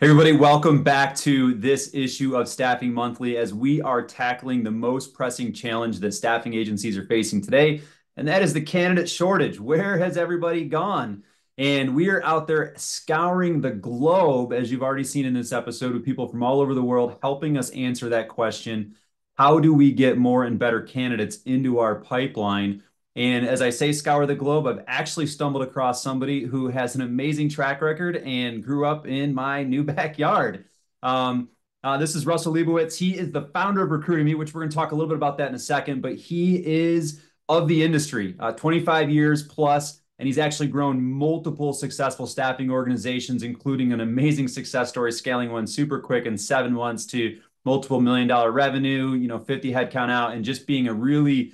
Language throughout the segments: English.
Hey everybody, welcome back to this issue of Staffing Monthly as we are tackling the most pressing challenge that staffing agencies are facing today, and that is the candidate shortage. Where has everybody gone? And we are out there scouring the globe, as you've already seen in this episode, with people from all over the world helping us answer that question. How do we get more and better candidates into our pipeline? And as I say, scour the globe, I've actually stumbled across somebody who has an amazing track record and grew up in my new backyard. This is Russell Leibowitz. He is the founder of Recruiting Me, which we're going to talk a little bit about that in a second, but he is of the industry, 25 years plus, and he's actually grown multiple successful staffing organizations, including an amazing success story, scaling one super quick in 7 months to multiple $1 million revenue, 50 headcount out, and just being a really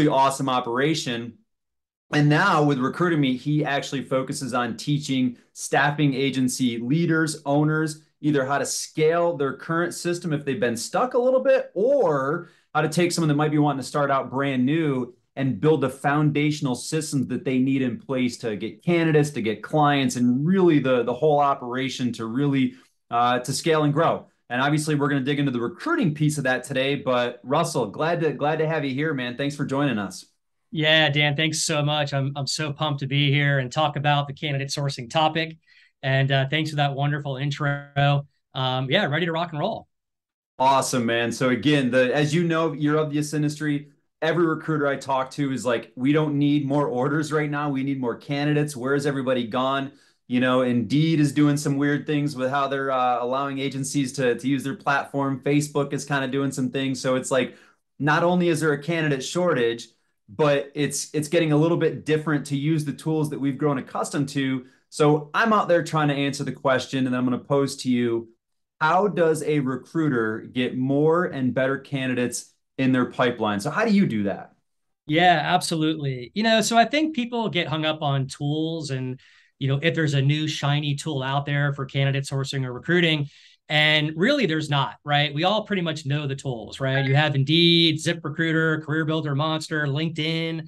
awesome operation. And now with Recruiting Me, he actually focuses on teaching staffing agency leaders, owners, either how to scale their current system if they've been stuck a little bit, or how to take someone that might be wanting to start out brand new and build the foundational systems that they need in place to get candidates, to get clients, and really the whole operation to really to scale and grow. And obviously, we're going to dig into the recruiting piece of that today. But Russell, glad to have you here, man. Thanks for joining us. Yeah, Dan, thanks so much. I'm so pumped to be here and talk about the candidate sourcing topic. And thanks for that wonderful intro. Yeah, ready to rock and roll. Awesome, man. So again, as you know, you're of this industry. Every recruiter I talk to is like, we don't need more orders right now. We need more candidates. Where's everybody gone? Indeed is doing some weird things with how they're allowing agencies to use their platform. Facebook is kind of doing some things. So it's like, not only is there a candidate shortage, but it's getting a little bit different to use the tools that we've grown accustomed to. So I'm out there trying to answer the question, and I'm going to pose to you, how does a recruiter get more and better candidates in their pipeline? So how do you do that? Yeah, absolutely. So I think people get hung up on tools and, if there's a new shiny tool out there for candidate sourcing or recruiting, and really there's not, right? We all pretty much know the tools, right? You have Indeed, ZipRecruiter, Career Builder, Monster, LinkedIn.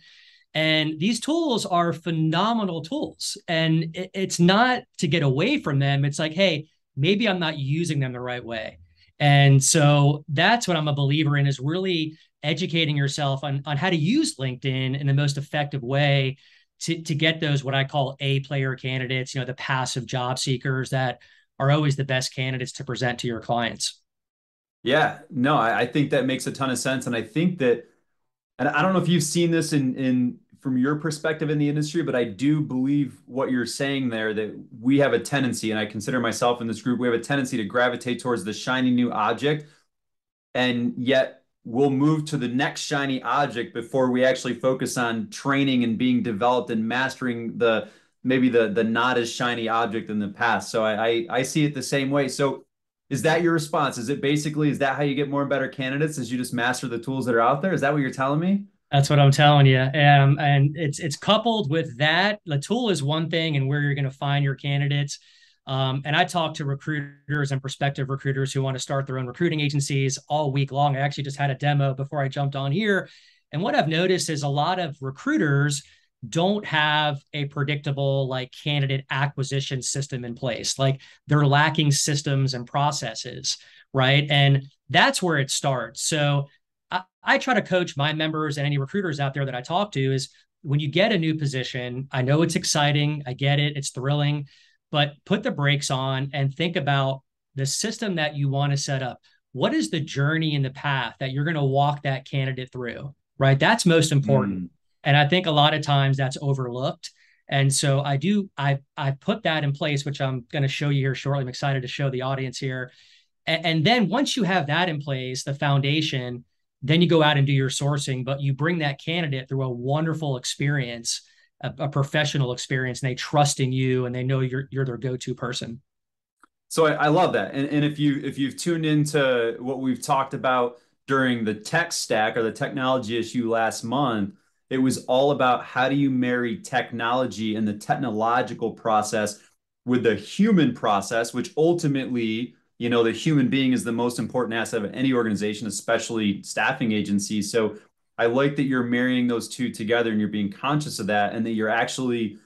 And these tools are phenomenal tools. And it's not to get away from them. It's like, hey, maybe I'm not using them the right way. And so that's what I'm a believer in, is really educating yourself on how to use LinkedIn in the most effective way to get those, what I call A player candidates, the passive job seekers that are always the best candidates to present to your clients. Yeah, no, I think that makes a ton of sense. And I think that, and I don't know if you've seen this in from your perspective in the industry, but I do believe what you're saying there, that we have a tendency, and I consider myself in this group, we have a tendency to gravitate towards the shiny new object, and yet we'll move to the next shiny object before we actually focus on training and being developed and mastering the maybe the not as shiny object in the past. So I see it the same way. So is that your response? Is that how you get more and better candidates? Is you just master the tools that are out there? Is that what you're telling me? That's what I'm telling you. And it's coupled with that. The tool is one thing, and where you're going to find your candidates. And I talk to recruiters and prospective recruiters who want to start their own recruiting agencies all week long. I actually just had a demo before I jumped on here. And what I've noticed is a lot of recruiters don't have a predictable like candidate acquisition system in place. Like they're lacking systems and processes, right? And that's where it starts. So I try to coach my members and any recruiters out there that I talk to is, when you get a new position, I know it's exciting. I get it. It's thrilling, but put the brakes on and think about the system that you want to set up. What is the journey and the path that you're going to walk that candidate through, right? That's most important. Hmm. And I think a lot of times that's overlooked. And so I put that in place, which I'm going to show you here shortly. I'm excited to show the audience here. And then once you have that in place, the foundation, then you go out and do your sourcing, but you bring that candidate through a wonderful experience, a professional experience, and they trust in you and they know you're their go-to person. So I love that. And if you've tuned into what we've talked about during the tech stack or the technology issue last month, it was all about how do you marry technology and the technological process with the human process, which ultimately, the human being is the most important asset of any organization, especially staffing agencies. So I like that you're marrying those two together and you're being conscious of that, and that you're actually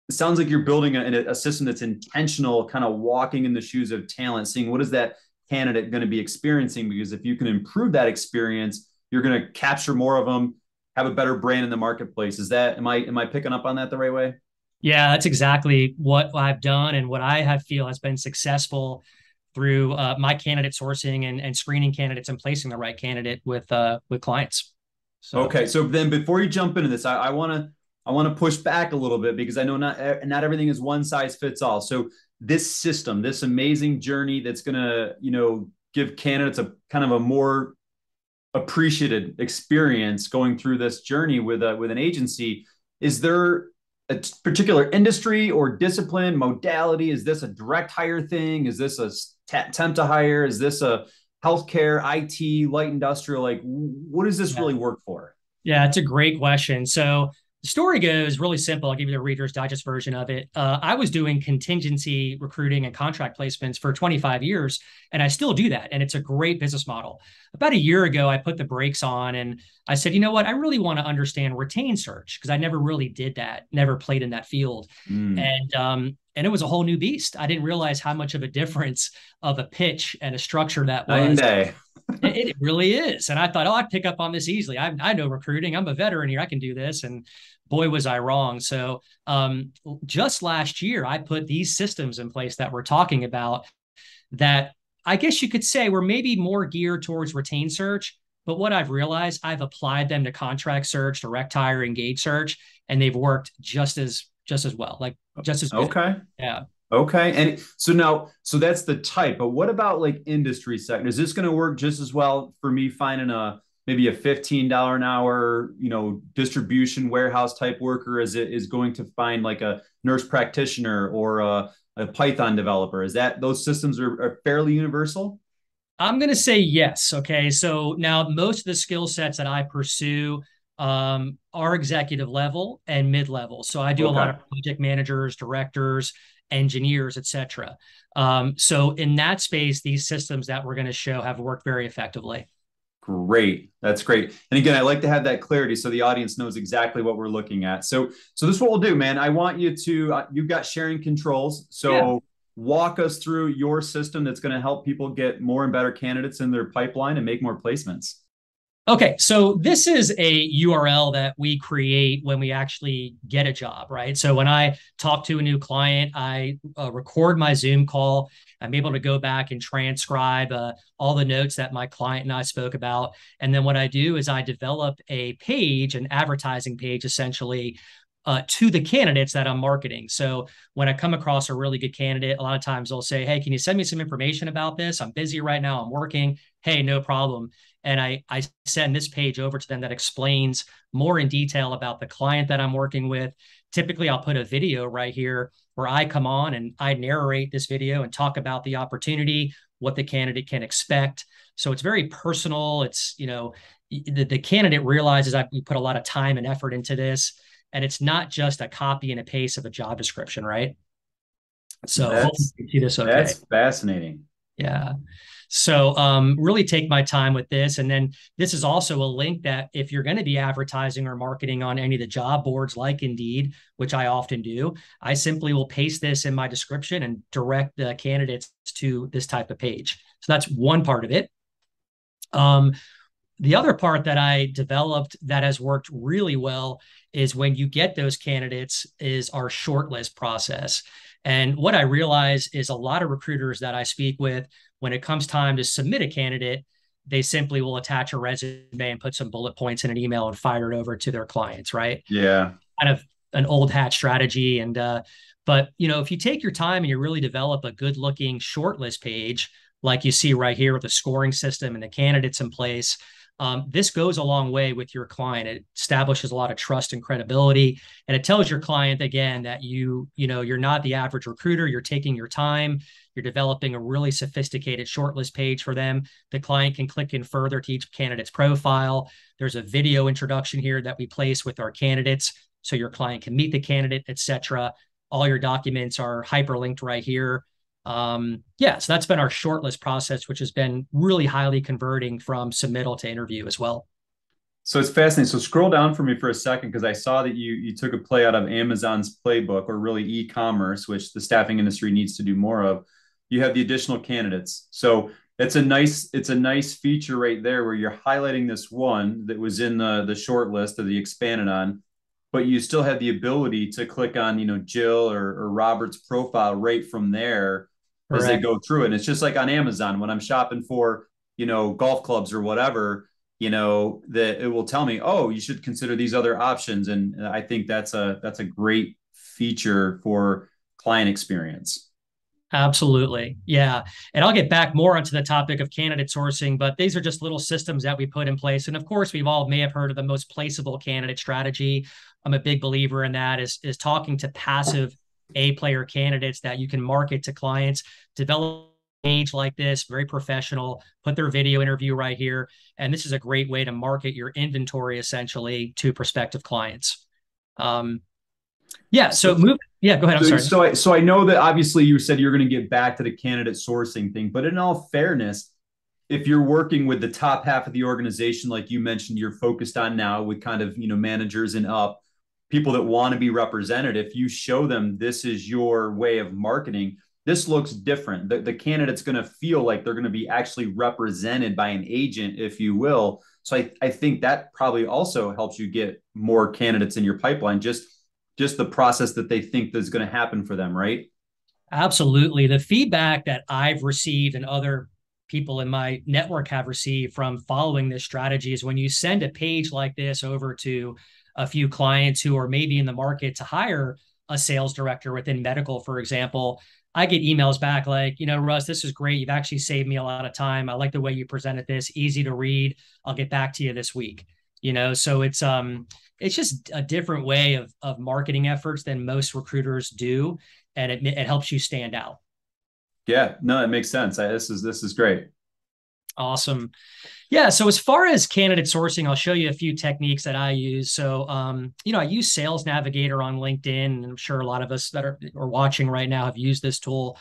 it sounds like you're building a system that's intentional, kind of walking in the shoes of talent, seeing what is that candidate going to be experiencing, because if you can improve that experience, you're going to capture more of them, have a better brand in the marketplace. Is that, am I picking up on that the right way? Yeah, that's exactly what I've done and what I have feel has been successful through my candidate sourcing and screening candidates and placing the right candidate with clients. So Okay, so then before you jump into this, I want to push back a little bit because I know not everything is one size fits all. So this system, this amazing journey that's going to, give candidates a kind of a more appreciated experience going through this journey with an agency. Is there a particular industry or discipline modality? Is this a direct hire thing? Is this a temp to hire? Is this a healthcare, IT, light industrial? Like, what does this yeah. really work for? Yeah, it's a great question. So the story goes really simple. I'll give you the Reader's Digest version of it. I was doing contingency recruiting and contract placements for 25 years, and I still do that. And it's a great business model. About a year ago, I put the brakes on and I said, you know what? I really want to understand retain search because I never really did that, never played in that field. Mm. And it was a whole new beast. I didn't realize how much of a difference of a pitch and a structure that Night and was. day. It really is. And I thought, oh, I'd pick up on this easily. I know recruiting. I'm a veteran here. I can do this. And boy, was I wrong. So just last year, I put these systems in place that we're talking about that I guess you could say were maybe more geared towards retain search. But what I've realized, I've applied them to contract search, direct hire, engage search, and they've worked just as well, like just as good. Okay. Yeah. Okay. And so now, so that's the type, but what about like industry sector? Is this going to work just as well for me finding maybe a $15 an hour, distribution warehouse type worker as it is going to find like a nurse practitioner or a Python developer? Is that those systems are fairly universal? I'm going to say yes. Okay. So now most of the skill sets that I pursue are executive level and mid level. So I do a lot Okay. of project managers, directors, engineers, etc. So in that space, these systems that we're going to show have worked very effectively. Great. That's great. And again, I like to have that clarity so the audience knows exactly what we're looking at. So this is what we'll do, man. I want you to, you've got sharing controls. Yeah. So walk us through your system that's going to help people get more and better candidates in their pipeline and make more placements. Okay, so this is a URL that we create when we actually get a job, right? So when I talk to a new client, I record my Zoom call. I'm able to go back and transcribe all the notes that my client and I spoke about. And then what I do is I develop a page, an advertising page, essentially. To the candidates that I'm marketing. So when I come across a really good candidate, a lot of times they'll say, hey, can you send me some information about this? I'm busy right now. I'm working. Hey, no problem. And I send this page over to them that explains more in detail about the client that I'm working with. Typically, I'll put a video right here where I come on and I narrate this video and talk about the opportunity, what the candidate can expect. So it's very personal. It's, the candidate realizes we put a lot of time and effort into this. And it's not just a copy and a paste of a job description, right? So hopefully That's you can see this okay. that's fascinating. Yeah. So really take my time with this. And then this is also a link that if you're going to be advertising or marketing on any of the job boards like Indeed, which I often do, I simply will paste this in my description and direct the candidates to this type of page. So that's one part of it. The other part that I developed that has worked really well is when you get those candidates is our shortlist process. And what I realize is a lot of recruiters that I speak with, when it comes time to submit a candidate, they simply will attach a resume and put some bullet points in an email and fire it over to their clients, right? Yeah. Kind of an old hat strategy. But if you take your time and you really develop a good looking shortlist page, like you see right here with the scoring system and the candidates in place, this goes a long way with your client. It establishes a lot of trust and credibility, and it tells your client again that you're not the average recruiter. You're taking your time. You're developing a really sophisticated shortlist page for them. The client can click in further to each candidate's profile. There's a video introduction here that we place with our candidates, so your client can meet the candidate, etc. All your documents are hyperlinked right here. So that's been our shortlist process, which has been really highly converting from submittal to interview as well. So it's fascinating. So scroll down for me for a second because I saw that you took a play out of Amazon's playbook, or really e-commerce, which the staffing industry needs to do more of. You have the additional candidates. So it's a nice feature right there where you're highlighting this one that was in the short list of the expanded on, but you still have the ability to click on, Jill or Robert's profile right from there as they Correct. go through it. And it's just like on Amazon when I'm shopping for, golf clubs or whatever, that it will tell me, oh, you should consider these other options. And I think that's a great feature for client experience. Absolutely. Yeah. And I'll get back more onto the topic of candidate sourcing, but these are just little systems that we put in place. And of course, we've all may have heard of the most placeable candidate strategy. I'm a big believer in that is talking to passive A player candidates that you can market to clients, develop a page like this, very professional, put their video interview right here. And this is a great way to market your inventory essentially to prospective clients. Um, yeah. So, Yeah, go ahead. I'm so, sorry. so I, so I know that obviously you said you're going to get back to the candidate sourcing thing, but in all fairness, if you're working with the top half of the organization, like you mentioned, you're focused on now with kind of, managers and up, people that want to be represented, if you show them this is your way of marketing, this looks different. The candidate's going to feel like they're going to be actually represented by an agent, if you will. So I think that probably also helps you get more candidates in your pipeline, just the process that they think is going to happen for them, right? Absolutely. The feedback that I've received and other people in my network have received from following this strategy is when you send a page like this over to a few clients who are maybe in the market to hire a sales director within medical, for example, I get emails back like, Russ, this is great. You've actually saved me a lot of time. I like the way you presented this, easy to read. I'll get back to you this week. So it's just a different way of marketing efforts than most recruiters do, and it helps you stand out. Yeah, no, it makes sense. This is great. Awesome. Yeah. So as far as candidate sourcing, I'll show you a few techniques that I use. So, I use Sales Navigator on LinkedIn, and I'm sure a lot of us that are watching right now have used this tool.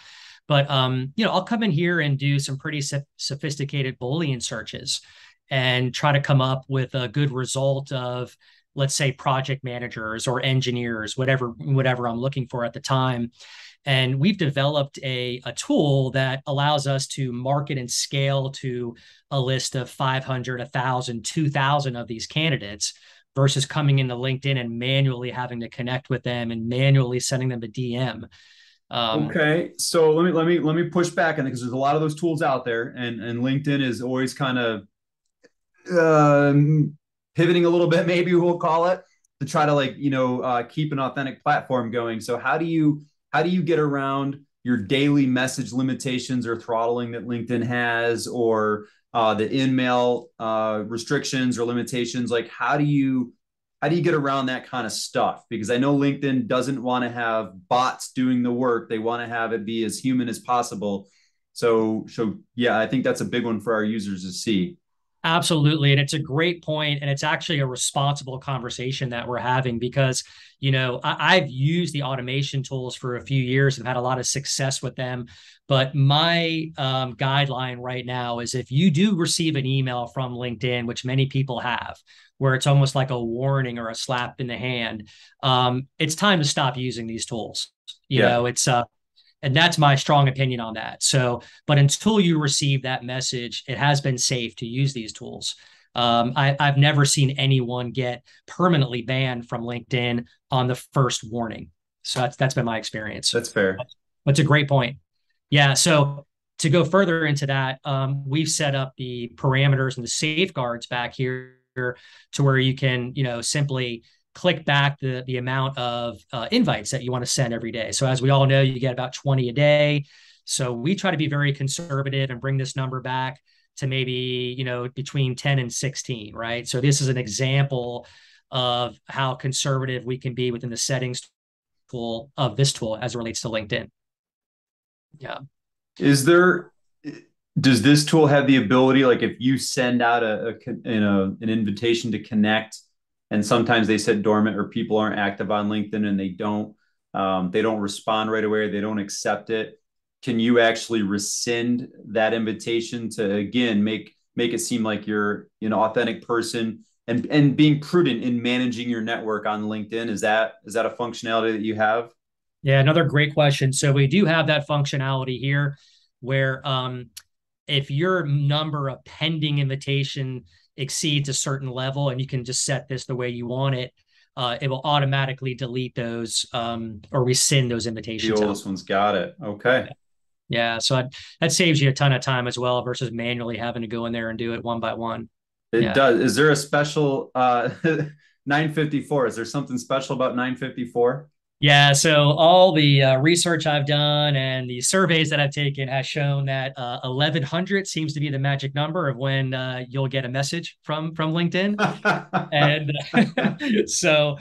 But, I'll come in here and do some pretty sophisticated Boolean searches and try to come up with a good result of, let's say, project managers or engineers, whatever I'm looking for at the time. And we've developed a tool that allows us to market and scale to a list of 500, 1,000, 2,000 of these candidates versus coming into LinkedIn and manually having to connect with them and manually sending them a DM. Um, Okay, so let me push back on it because there's a lot of those tools out there, and LinkedIn is always kind of pivoting a little bit, maybe we'll call it, to try to keep an authentic platform going. So how do you get around your daily message limitations or throttling that LinkedIn has, or the in-mail restrictions or limitations? Like how do you get around that kind of stuff? Because I know LinkedIn doesn't want to have bots doing the work. They want to have it be as human as possible. So yeah, I think that's a big one for our users to see. Absolutely. And it's a great point. And it's actually a responsible conversation that we're having because, I've used the automation tools for a few years and had a lot of success with them. But my guideline right now is if you do receive an email from LinkedIn, which many people have, where it's almost like a warning or a slap in the hand, it's time to stop using these tools. Yeah, It's and that's my strong opinion on that. So, but until you receive that message, it has been safe to use these tools. I've never seen anyone get permanently banned from LinkedIn on the first warning. So that's been my experience. that's fair. That's a great point. Yeah. So to go further into that, we've set up the parameters and the safeguards back here to where you can, simply click back the amount of invites that you want to send every day. So as we all know, you get about 20 a day. So we try to be very conservative and bring this number back to maybe, between 10 and 16, right? So this is an example of how conservative we can be within the settings tool of this tool as it relates to LinkedIn. Yeah. Is there does this tool have the ability, like if you send out an invitation to connect, and sometimes they sit dormant or people aren't active on LinkedIn and they don't respond right away, or they don't accept it, can you actually rescind that invitation to again make it seem like you're an authentic person? and being prudent in managing your network on LinkedIn. Is that a functionality that you have? Yeah, another great question. So we do have that functionality here where if your number of pending invitation exceeds a certain level, and you can just set this the way you want it, it will automatically delete those or rescind those The invitations out. oldest one's got it. Okay. Yeah, so that saves you a ton of time as well versus manually having to go in there and do it one by one. It Yeah. does. Is there a special 954? Is there something special about 954? Yeah, so all the research I've done and the surveys that I've taken has shown that 1100 seems to be the magic number of when you'll get a message from LinkedIn. And so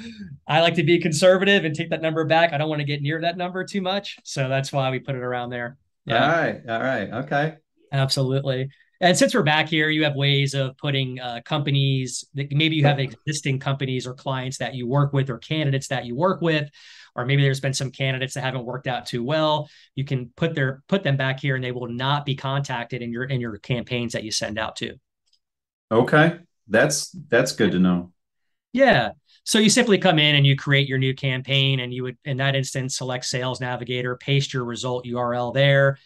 I like to be conservative and take that number back. I don't want to get near that number too much. So that's why we put it around there. All Yeah, right. All right. Okay. absolutely. And since we're back here, you have ways of putting companies that maybe you have existing companies or clients that you work with or candidates that you work with, or maybe there's been some candidates that haven't worked out too well. You can put them back here and they will not be contacted in your campaigns that you send out to. Okay. That's good to know. Yeah. So you simply come in and you create your new campaign, and you would, in that instance, select Sales Navigator, paste your result URL there,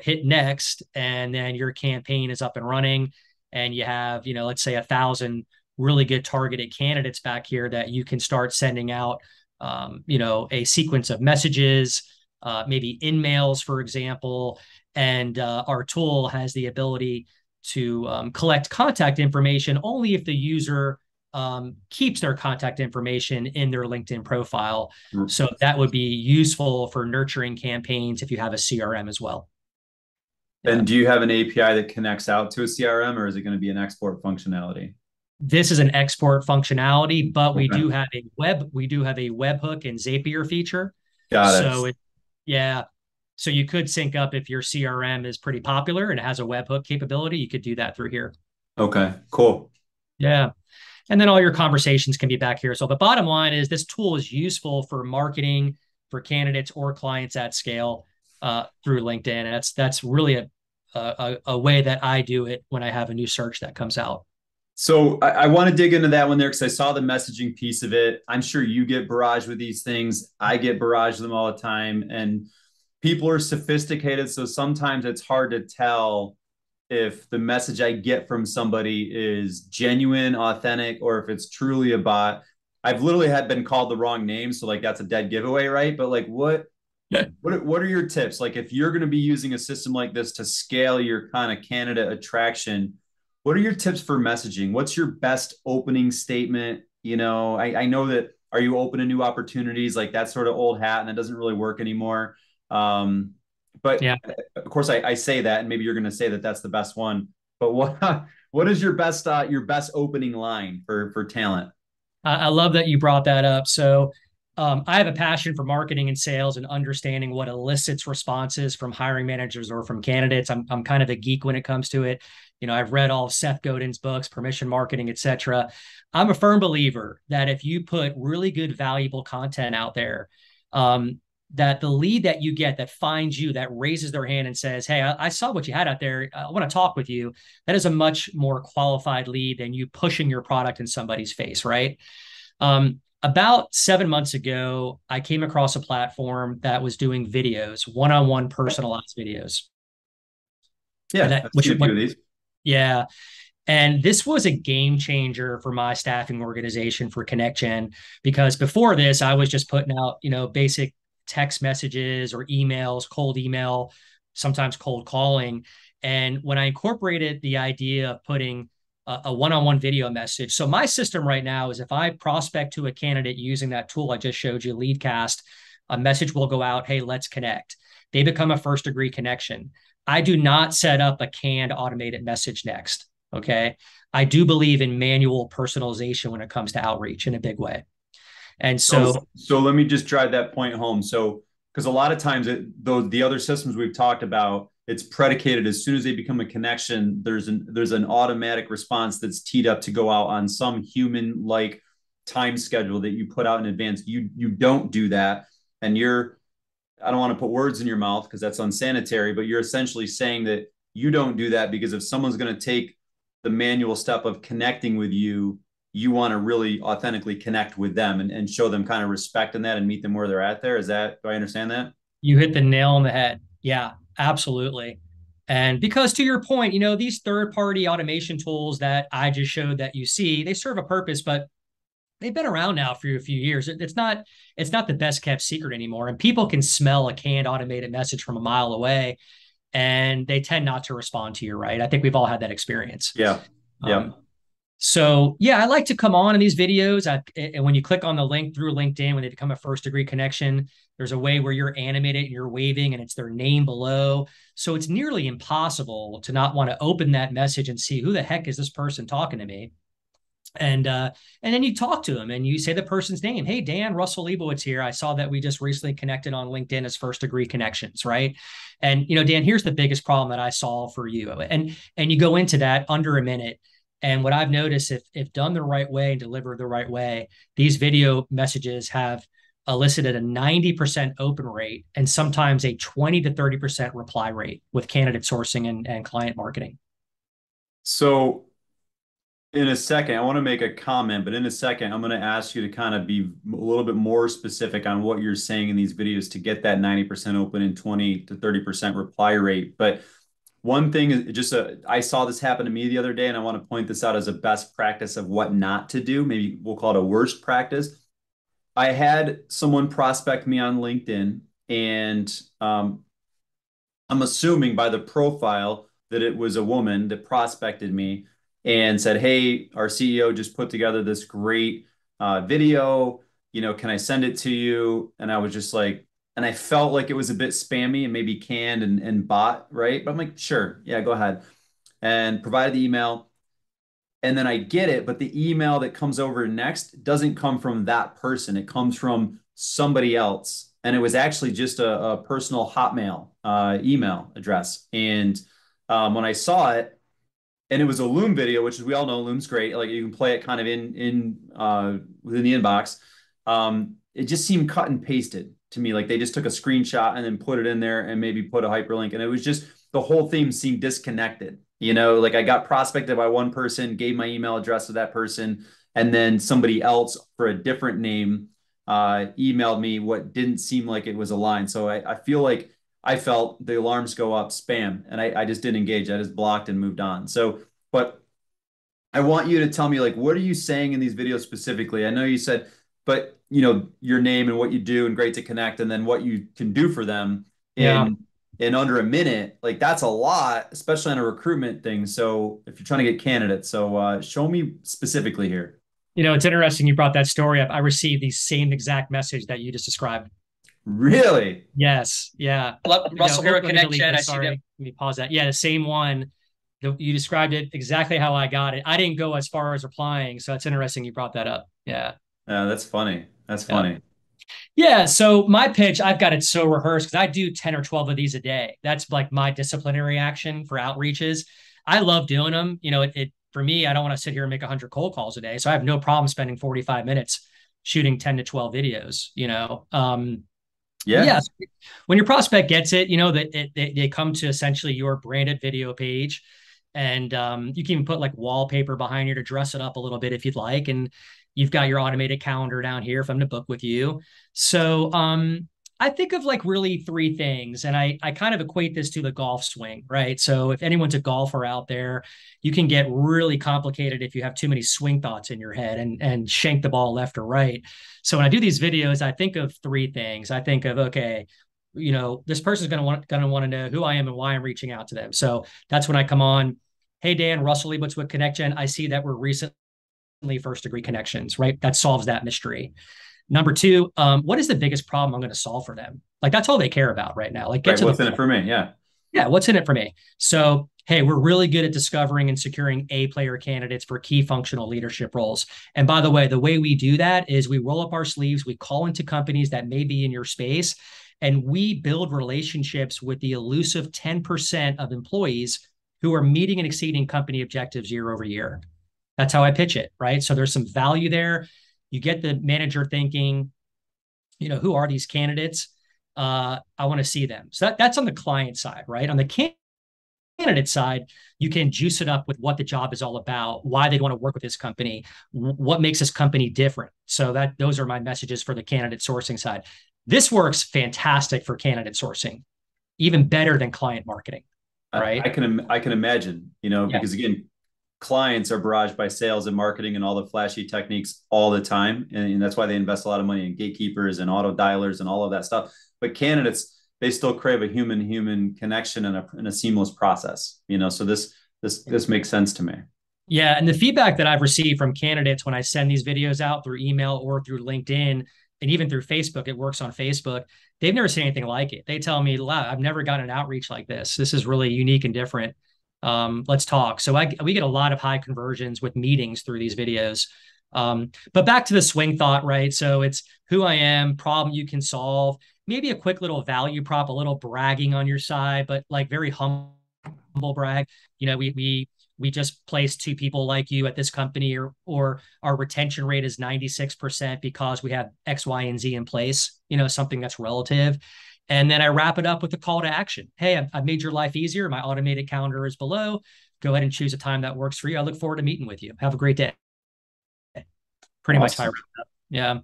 hit next, and then your campaign is up and running. And you have, let's say 1,000 really good targeted candidates back here that you can start sending out, a sequence of messages, maybe in mails, for example. And our tool has the ability to collect contact information only if the user keeps their contact information in their LinkedIn profile. So that would be useful for nurturing campaigns if you have a CRM as well. Yeah. And do you have an API that connects out to a CRM, or is it going to be an export functionality? This is an export functionality, but we Okay. do have a webhook and Zapier feature. Got it. So yeah. So you could sync up if your CRM is pretty popular and it has a webhook capability. You could do that through here. Okay. Cool. Yeah. And then all your conversations can be back here. So the bottom line is this tool is useful for marketing for candidates or clients at scale through LinkedIn. And that's really a way that I do it when I have a new search that comes out. So I want to dig into that one there because I saw the messaging piece of it. I'm sure you get barraged with these things. I get barraged with them all the time, and people are sophisticated. So sometimes it's hard to tell if the message I get from somebody is genuine, authentic, or if it's truly a bot. I've literally had been called the wrong name, so like that's a dead giveaway, right? But like, what are your tips? Like, if you're going to be using a system like this to scale your kind of candidate attraction, what are your tips for messaging? What's your best opening statement? I know that, are you open to new opportunities? Like that's sort of old hat and that doesn't really work anymore. But Yeah. of course, I say that, and maybe you're going to say that that's the best one. But what is your best opening line for talent? I love that you brought that up. So I have a passion for marketing and sales and understanding what elicits responses from hiring managers or from candidates. I'm kind of a geek when it comes to it. I've read all of Seth Godin's books, Permission Marketing, etc. I'm a firm believer that if you put really good, valuable content out there, that the lead that you get that finds you, that raises their hand and says, "Hey, I saw what you had out there. I want to talk with you." That is a much more qualified lead than you pushing your product in somebody's face, right? About 7 months ago, I came across a platform that was doing videos, one-on-one personalized videos. And Yeah, that, I've which, seen a few what, of these. yeah. And this was a game changer for my staffing organization for ConnectGen, because before this, I was just putting out, basic text messages or emails, cold email, sometimes cold calling. And when I incorporated the idea of putting a one-on-one video message, so my system right now is if I prospect to a candidate using that tool I just showed you, Leadcast, a message will go out, "Hey, let's connect." They become a first degree connection. I do not set up a canned automated message next. Okay. I do believe in manual personalization when it comes to outreach in a big way. And so, So let me just drive that point home. So, because a lot of times, the other systems we've talked about, it's predicated as soon as they become a connection. There's an automatic response that's teed up to go out on some human like time schedule that you put out in advance. You don't do that, and I don't want to put words in your mouth because that's unsanitary, but you're essentially saying that you don't do that because if someone's going to take the manual step of connecting with you, you want to really authentically connect with them and show them kind of respect in that and meet them where they're at there. Is that, do I understand that? You hit the nail on the head. Yeah, absolutely. And because to your point, these third party automation tools that I just showed that you see, they serve a purpose, but they've been around now for a few years. It's not the best kept secret anymore. And people can smell a canned automated message from a mile away and they tend not to respond to you, right? I think we've all had that experience. Yeah. Yeah. Um, so yeah, I like to come on in these videos. And when you click on the link through LinkedIn, when they become a first degree connection, there's a way where you're animated and you're waving and it's their name below. So it's nearly impossible to not want to open that message and see who the heck is this person talking to me. And then you talk to them and you say the person's name. Hey, Dan, Russell Leibowitz here. I saw that we just recently connected on LinkedIn as first degree connections, right? And Dan, here's the biggest problem that I solve for you. And you go into that under a minute. And what I've noticed, if done the right way and delivered the right way, these video messages have elicited a 90% open rate and sometimes a 20 to 30% reply rate with candidate sourcing and client marketing. So in a second, I want to make a comment, but in a second, I'm going to ask you to kind of be a little bit more specific on what you're saying in these videos to get that 90% open and 20 to 30% reply rate. But one thing is just I saw this happen to me the other day, and I want to point this out as a best practice of what not to do. Maybe we'll call it a worst practice. I had someone prospect me on LinkedIn, and I'm assuming by the profile that it was a woman that prospected me and said, "Hey, our CEO just put together this great video. Can I send it to you?" And I was just like, and I felt like it was a bit spammy and maybe canned and bot, right? But I'm like, sure, yeah, go ahead. And provided the email. And then I get it, but the email that comes over next doesn't come from that person. It comes from somebody else. And it was actually just a personal Hotmail email address. And when I saw it, and it was a Loom video, which we all know Loom's great. Like you can play it kind of in within the inbox. It just seemed cut and pasted to me. Like they just took a screenshot and then put it in there and maybe put a hyperlink. And it was just the whole theme seemed disconnected. Like I got prospected by one person, gave my email address to that person, and then somebody else for a different name emailed me what didn't seem like it was aligned. So I feel like I felt the alarms go up, spam, and I just didn't engage. I just blocked and moved on. So, but I want you to tell me, like, what are you saying in these videos specifically? I know you said, but your name and what you do and great to connect, and then what you can do for them Yeah. in under a minute. Like that's a lot, especially on a recruitment thing. So if you're trying to get candidates, so show me specifically here. It's interesting you brought that story up. I received the same exact message that you just described. Really? Yes. Yeah. Russell Hero Connect Chat. I see Sorry. that. Let me pause that. Yeah, the same one. You described it exactly how I got it. I didn't go as far as replying, so it's interesting you brought that up. Yeah. Yeah, that's funny. That's Yeah. funny. Yeah. So my pitch, I've got it so rehearsed because I do 10 or 12 of these a day. That's like my disciplinary action for outreaches. I love doing them. For me, I don't want to sit here and make 100 cold calls a day. So I have no problem spending 45 minutes shooting 10 to 12 videos, Yeah. Yeah. When your prospect gets it, that they come to essentially your branded video page, and you can even put like wallpaper behind here to dress it up a little bit if you'd like. And you've got your automated calendar down here if I'm to book with you. So I think of like really three things, and I kind of equate this to the golf swing, right? So if anyone's a golfer out there, you can get really complicated if you have too many swing thoughts in your head and shank the ball left or right. So when I do these videos, I think of three things. I think of, okay, this person's going to want to know who I am and why I'm reaching out to them. So that's when I come on. Hey, Dan, Russell Leibowitz with ConnectGen. I see that we're recently first degree connections, right? That solves that mystery. Number two, what is the biggest problem I'm going to solve for them? Like that's all they care about right now. Like, what's in it for me? Yeah. Yeah, what's in it for me? So, hey, we're really good at discovering and securing A-player candidates for key functional leadership roles. And by the way we do that is we roll up our sleeves, we call into companies that may be in your space, and we build relationships with the elusive 10% of employees who are meeting and exceeding company objectives year over year. That's how I pitch it, right? So there's some value there. You get the manager thinking, who are these candidates? I want to see them. So that's on the client side, right? On the candidate side, you can juice it up with what the job is all about, why they want to work with this company, what makes this company different. So those are my messages for the candidate sourcing side. This works fantastic for candidate sourcing, even better than client marketing, right? I can imagine, because again, clients are barraged by sales and marketing and all the flashy techniques all the time. And that's why they invest a lot of money in gatekeepers and auto dialers and all of that stuff. But candidates, they still crave a human connection and a seamless process, so this makes sense to me. Yeah. And the feedback that I've received from candidates when I send these videos out through email or through LinkedIn and even through Facebook, it works on Facebook. They've never seen anything like it. They tell me, wow, I've never gotten an outreach like this. This is really unique and different. Let's talk. So we get a lot of high conversions with meetings through these videos. But back to the swing thought, right? So it's who I am, problem you can solve, maybe a quick little value prop, a little bragging on your side, but like very humble brag. We just placed 2 people like you at this company, or our retention rate is 96% because we have X, Y, and Z in place, something that's relative. And then I wrap it up with a call to action. Hey, I've made your life easier. My automated calendar is below. Go ahead and choose a time that works for you. I look forward to meeting with you. Have a great day. Pretty much how I wrap it up. Yeah.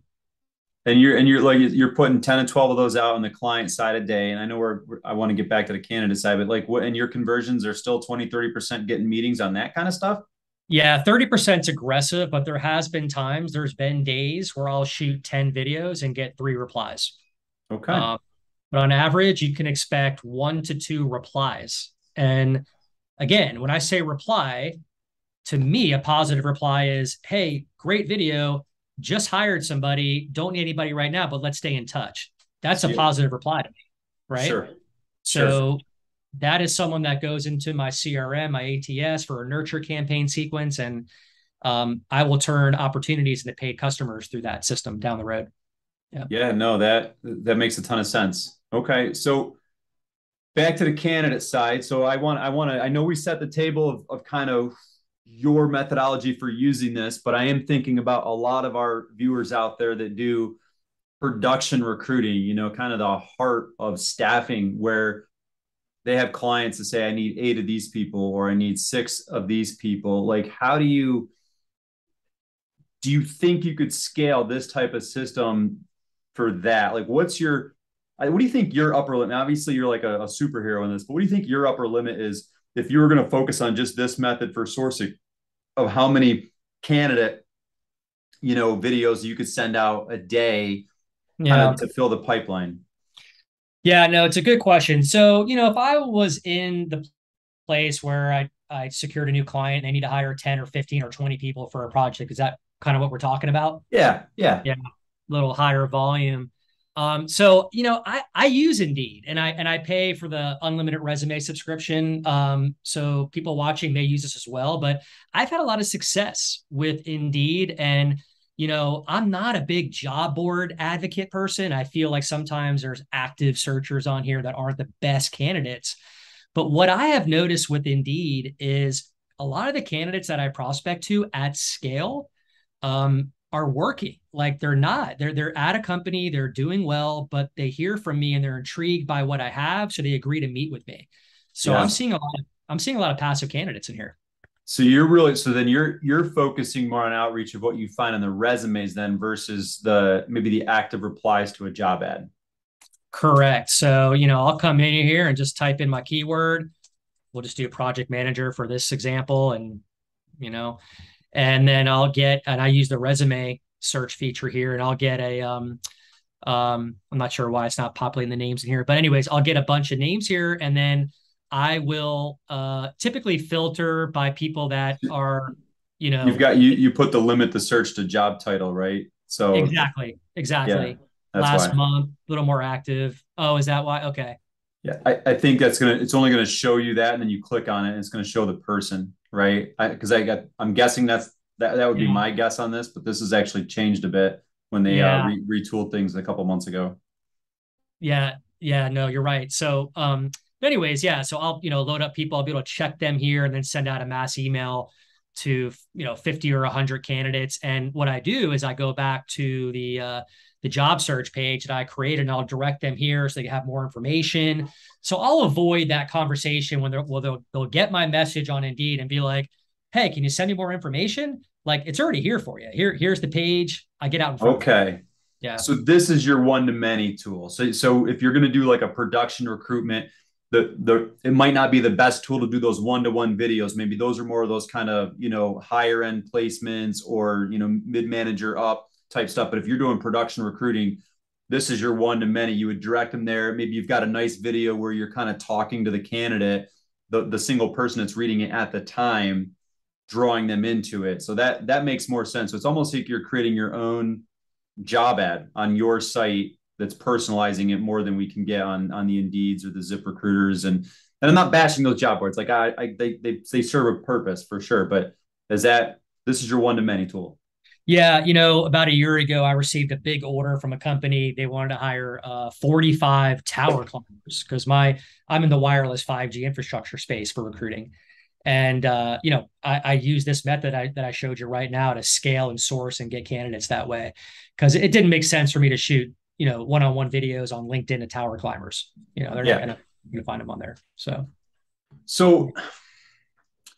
And you're putting 10 and 12 of those out on the client side a day. And I know I want to get back to the candidate side, but and your conversions are still 20, 30% getting meetings on that kind of stuff? Yeah, 30% is aggressive, but there's been days where I'll shoot 10 videos and get 3 replies. Okay. But on average, you can expect 1 to 2 replies. And again, when I say reply, to me, a positive reply is, hey, great video, just hired somebody, don't need anybody right now, but let's stay in touch. That's a positive reply to me, right? Sure. So that is someone that goes into my CRM, my ATS for a nurture campaign sequence, and I will turn opportunities into paid customers through that system down the road. Yeah, no, that makes a ton of sense. Okay, so back to the candidate side. So I know we set the table of kind of your methodology for using this, but I am thinking about a lot of our viewers out there that do production recruiting, kind of the heart of staffing, where they have clients that say, I need 8 of these people, or I need 6 of these people. Like, how do you think you could scale this type of system for that? Like, what do you think your upper limit? Obviously you're like a superhero in this, but what do you think your upper limit is if you were going to focus on just this method for sourcing, of how many candidate, videos you could send out a day to fill the pipeline? Yeah, no, it's a good question. So, if I was in the place where I secured a new client and I need to hire 10 or 15 or 20 people for a project, is that kind of what we're talking about? Yeah. Little higher volume. So, I use Indeed and I pay for the unlimited resume subscription. So people watching may use this as well, but I've had a lot of success with Indeed, and, I'm not a big job board advocate person. I feel like sometimes there's active searchers on here that aren't the best candidates. But what I have noticed with Indeed is a lot of the candidates that I prospect to at scale, are working. Like they're at a company, they're doing well, but they hear from me and they're intrigued by what I have, so they agree to meet with me. So I'm seeing a lot of passive candidates in here. So you're focusing more on outreach of what you find on the resumes then versus maybe the active replies to a job ad. Correct. So, I'll come in here and just type in my keyword. We'll just do project manager for this example, and and then I use the resume search feature here, and I'll get I'm not sure why it's not populating the names in here, but anyways, I'll get a bunch of names here, and then I will typically filter by people that are, you put the limit the search to job title, right? So exactly. Yeah, Last month, a little more active. Oh, is that why? Okay. Yeah, I think it's only gonna show you that, and then you click on it, and it's gonna show the person, right? I'm guessing that would be my guess on this, but this has actually changed a bit when they retooled things a couple months ago. Yeah, no, you're right. So, anyways, so I'll load up people. I'll be able to check them here and then send out a mass email to 50 or 100 candidates. And what I do is I go back to the job search page that I created, and I'll direct them here so they have more information. So I'll avoid that conversation when they'll get my message on Indeed and be like, hey, can you send me more information? Like, it's already here for you. Here's the page. I get out in front. Okay. Yeah. So this is your one-to-many tool. So if you're going to do like a production recruitment, it might not be the best tool to do those one-to-one videos. Maybe those are more of those kind of, higher end placements or, mid-manager up type stuff. But if you're doing production recruiting, this is your one-to-many. You would direct them there. Maybe you've got a nice video where you're kind of talking to the candidate, the single person that's reading it at the time, drawing them into it. So that makes more sense. So it's almost like you're creating your own job ad on your site that's personalizing it more than we can get on the Indeeds or the ZipRecruiters. And I'm not bashing those job boards. Like they serve a purpose for sure. But this is your one-to-many tool? Yeah, about a year ago, I received a big order from a company. They wanted to hire 45 tower climbers because I'm in the wireless 5G infrastructure space for recruiting. And I use this method that I showed you right now to scale and source and get candidates that way, because it didn't make sense for me to shoot one-on-one videos on LinkedIn to tower climbers. They're not gonna find them on there. So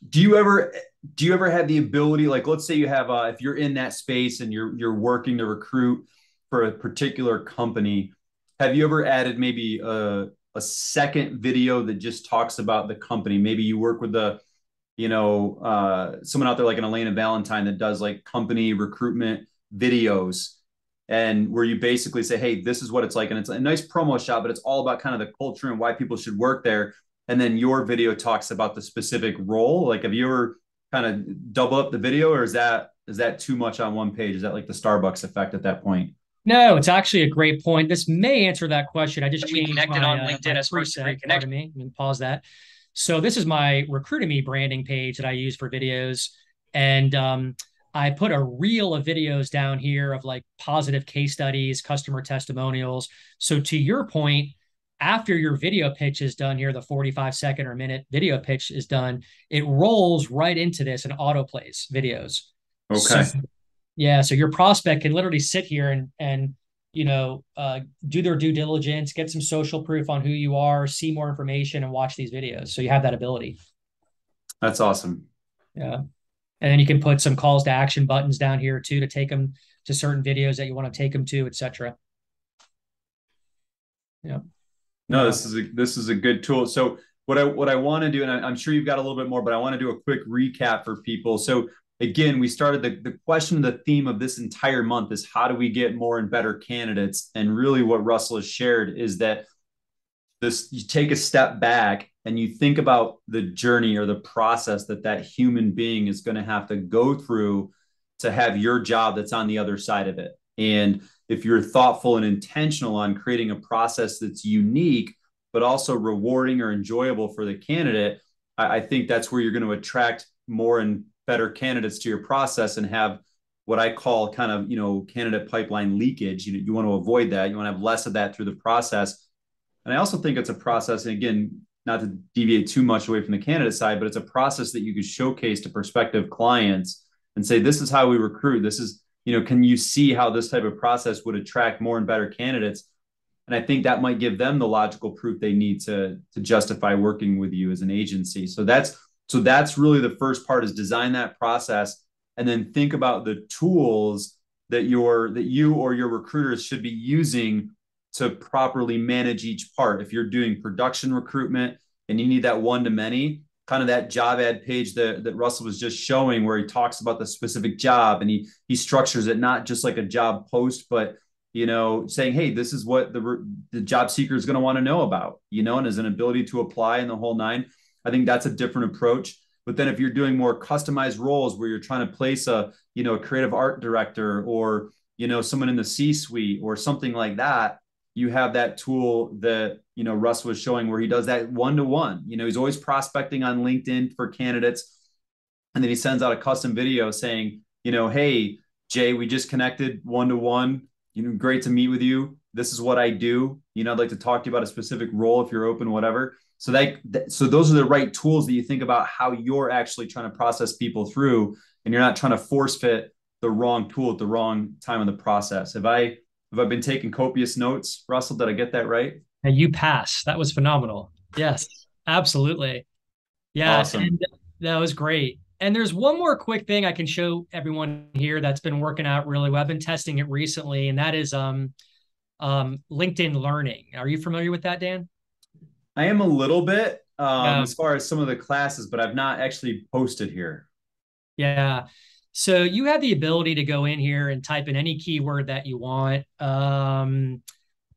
do you ever have the ability, like, let's say you have if you're in that space and you're working to recruit for a particular company, have you ever added maybe a second video that just talks about the company? Maybe you work with someone out there like an Elena Valentine that does like company recruitment videos, and where you basically say, hey, this is what it's like. And it's a nice promo shot, but it's all about kind of the culture and why people should work there. And then your video talks about the specific role. Like, have you ever kind of double up the video, or is that too much on one page? Is that like the Starbucks effect at that point? No, it's actually a great point. This may answer that question. I just changed connected on LinkedIn as preset. Pardon me. Let me pause that. So this is my Recruiting Me branding page that I use for videos. And I put a reel of videos down here of like positive case studies, customer testimonials. So to your point, after your video pitch is done here, the 45-second or minute video pitch is done, it rolls right into this and autoplays videos. Okay. So your prospect can literally sit here and do their due diligence, get some social proof on who you are, see more information, and watch these videos. So you have that ability. That's awesome. Yeah. And then you can put some calls to action buttons down here too, to take them to certain videos that you want to take them to, etc. Yeah. No, this is a good tool. So what I want to do, and I'm sure you've got a little bit more, but I want to do a quick recap for people. So again, we started the question, the theme of this entire month is how do we get more and better candidates? And really what Russell has shared is that you take a step back and you think about the journey or the process that human being is going to have to go through to have your job that's on the other side of it. And if you're thoughtful and intentional on creating a process that's unique, but also rewarding or enjoyable for the candidate, I think that's where you're going to attract more and better candidates to your process and have what I call kind of, candidate pipeline leakage. You want to avoid that. You want to have less of that through the process. And I also think it's a process, and again, not to deviate too much away from the candidate side, but it's a process that you could showcase to prospective clients and say, this is how we recruit. This is, can you see how this type of process would attract more and better candidates? And I think that might give them the logical proof they need to justify working with you as an agency. So that's really the first part, is design that process and then think about the tools that you or your recruiters should be using to properly manage each part. If you're doing production recruitment and you need that one-to-many, kind of that job ad page that Russell was just showing, where he talks about the specific job and he structures it not just like a job post, but saying, hey, this is what the job seeker is going to want to know about, and as an ability to apply in the whole nine. I think that's a different approach. But then if you're doing more customized roles where you're trying to place a creative art director or, someone in the C-suite or something like that, you have that tool that, Russ was showing, where he does that one-to-one. He's always prospecting on LinkedIn for candidates. And then he sends out a custom video saying, hey, Jay, we just connected one-to-one. Great to meet with you. This is what I do. I'd like to talk to you about a specific role if you're open, whatever. So so those are the right tools that you think about how you're actually trying to process people through, and you're not trying to force fit the wrong tool at the wrong time in the process. Have I been taking copious notes, Russell? Did I get that right? And you pass. That was phenomenal. Yes, absolutely. Yeah, Awesome. and that was great. And there's one more quick thing I can show everyone here that's been working out really well. I've been testing it recently, and that is LinkedIn Learning. Are you familiar with that, Dan? I am a little bit Yeah. as far as some of the classes, but I've not actually posted here. Yeah. So you have the ability to go in here and type in any keyword that you want.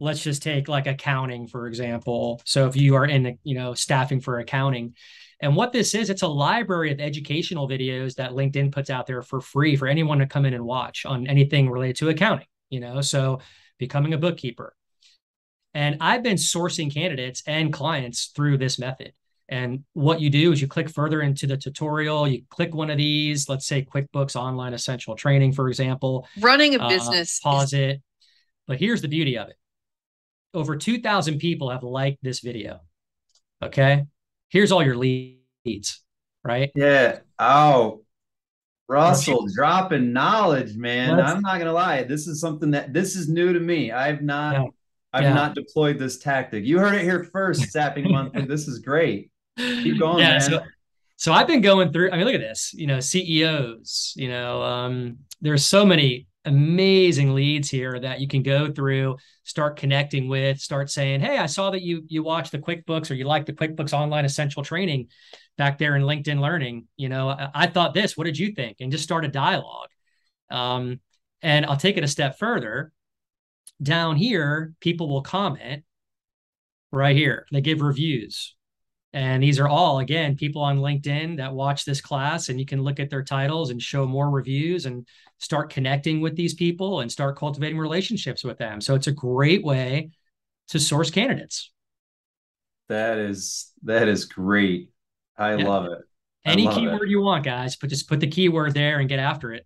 Let's just take like accounting, for example. So if you are in the, staffing for accounting, and what this is, it's a library of educational videos that LinkedIn puts out there for free for anyone to come in and watch on anything related to accounting, so becoming a bookkeeper. And I've been sourcing candidates and clients through this method. And what you do is you click further into the tutorial, you click one of these, let's say QuickBooks Online Essential Training, for example. Running a business. Pause it. But here's the beauty of it. Over 2,000 people have liked this video. Okay. Here's all your leads, right? Yeah. Oh, Russell, dropping knowledge, man. I'm not gonna lie. This is new to me. I've not deployed this tactic. You heard it here first, Staffing Monthly. This is great. Keep going, man. So I've been going through, look at this, CEOs, there's so many amazing leads here that you can go through, start connecting with, start saying, hey, I saw that you watched the QuickBooks, or you like the QuickBooks Online Essential Training back there in LinkedIn Learning. I thought this, what did you think? And just start a dialogue. And I'll take it a step further. Down here, people will comment right here. They give reviews. And these are all, again, people on LinkedIn that watch this class, and you can look at their titles and show more reviews and start connecting with these people and start cultivating relationships with them. So it's a great way to source candidates. That is great. I love it. Any keyword you want, guys, but just put the keyword there and get after it.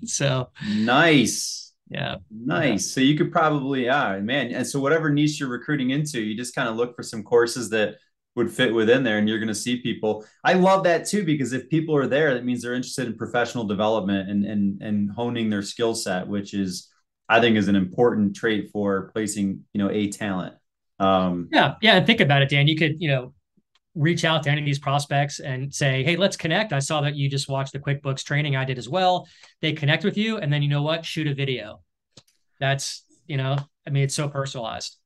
So nice. Yeah. Nice. So you could probably, man. And so whatever niche you're recruiting into, you just kind of look for some courses that would fit within there, and you're going to see people. I love that too, because if people are there, that means they're interested in professional development and honing their skill set, which is, I think, is an important trait for placing, a talent. Yeah. And think about it, Dan. You could, reach out to any of these prospects and say, hey, let's connect. I saw that you just watched the QuickBooks training. I did as well. They connect with you. And then, you know what? Shoot a video. That's, it's so personalized.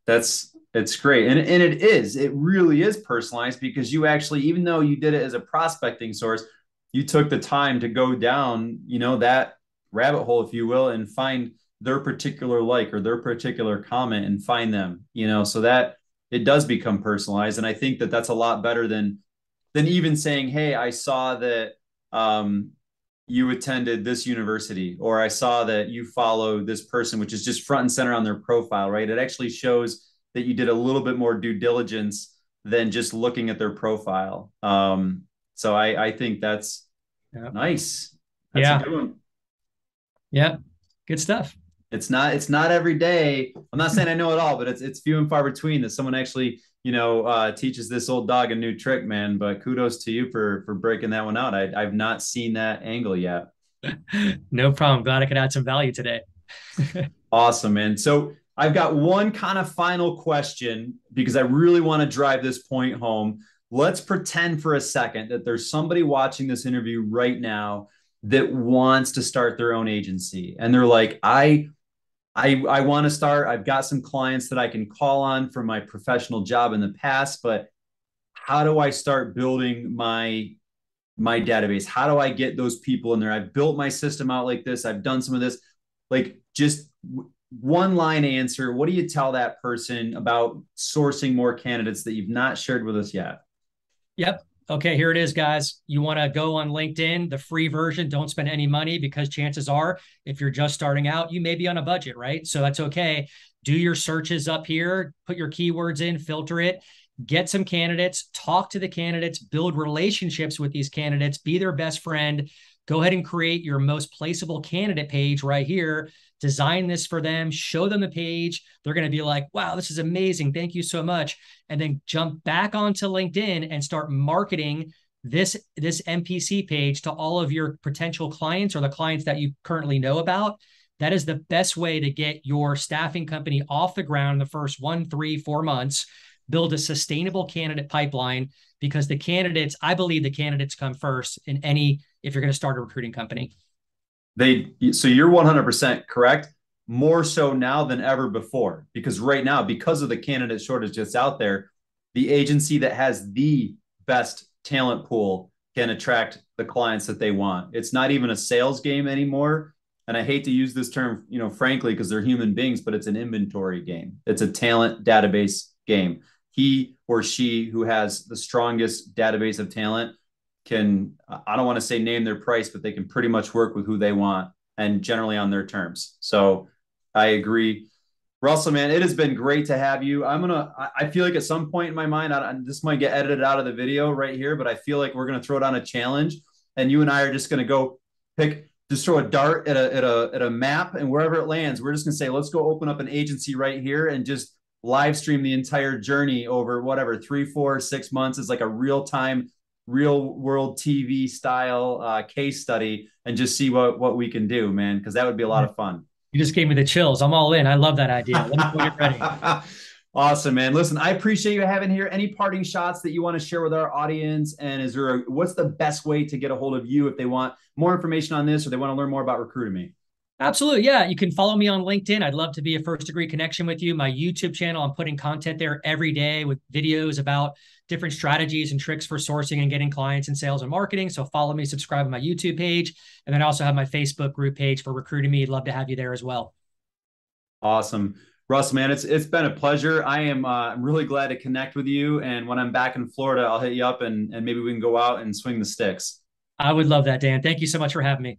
It's great. And it really is personalized, because you actually, even though you did it as a prospecting source, you took the time to go down, that rabbit hole, if you will, and find their particular like or their particular comment and find them, so that it does become personalized. And I think that that's a lot better than even saying, hey, I saw that you attended this university, or I saw that you follow this person, which is just front and center on their profile, right? It actually shows that you did a little bit more due diligence than just looking at their profile. So I think that's nice. That's a good one. Yeah. Good stuff. It's not every day. I'm not saying I know it all, but it's few and far between that someone actually, teaches this old dog a new trick, man. But kudos to you for breaking that one out. I've not seen that angle yet. No problem. Glad I could add some value today. Awesome, man. So I've got one kind of final question, because I really want to drive this point home. Let's pretend for a second that there's somebody watching this interview right now that wants to start their own agency. And they're like, I want to start. I've got some clients that I can call on from my professional job in the past, but how do I start building my database? How do I get those people in there? I've built my system out like this. I've done some of this. Like, just one line answer. What do you tell that person about sourcing more candidates that you've not shared with us yet? Yep. Okay, here it is, guys. You want to go on LinkedIn, the free version. Don't spend any money, because chances are, if you're just starting out, you may be on a budget, right? So that's okay. Do your searches up here, put your keywords in, filter it, get some candidates, talk to the candidates, build relationships with these candidates, be their best friend, go ahead and create your most placeable candidate page right here. Design this for them, show them the page. They're going to be like, wow, this is amazing. Thank you so much. And then jump back onto LinkedIn and start marketing this MPC page to all of your potential clients or the clients that you currently know about. That is the best way to get your staffing company off the ground in the first 1, 3, 4 months. Build a sustainable candidate pipeline, because the candidates, I believe the candidates come first in any, if you're going to start a recruiting company. So you're 100% correct. More so now than ever before, because right now, because of the candidate shortage that's out there, the agency that has the best talent pool can attract the clients that they want. It's not even a sales game anymore. And I hate to use this term, frankly, because they're human beings, but it's an inventory game. It's a talent database game. He or she who has the strongest database of talent can, I don't want to say name their price, but they can pretty much work with who they want and generally on their terms. So I agree. Russell, man, it has been great to have you. I feel like at some point in my mind, this might get edited out of the video right here, but I feel like we're going to throw down a challenge, and you and I are just going to go just throw a dart at a map, and wherever it lands, we're just going to say, let's go open up an agency right here and just live stream the entire journey over whatever, 3, 4, 6 months is like a real-time, real world TV style case study, and just see what we can do, man. Cause that would be a lot of fun. You just gave me the chills. I'm all in. I love that idea. Let me go get ready. Awesome, man. Listen, I appreciate you having here. Any parting shots that you want to share with our audience? And what's the best way to get a hold of you if they want more information on this or they want to learn more about Recruiter.me? Absolutely. Yeah. You can follow me on LinkedIn. I'd love to be a first degree connection with you. My YouTube channel, I'm putting content there every day with videos about different strategies and tricks for sourcing and getting clients in sales and marketing. So follow me, subscribe to my YouTube page. And then I also have my Facebook group page for Recruiter.me. I'd love to have you there as well. Awesome. Russ, man, it's been a pleasure. I'm really glad to connect with you. And when I'm back in Florida, I'll hit you up and maybe we can go out and swing the sticks. I would love that, Dan. Thank you so much for having me.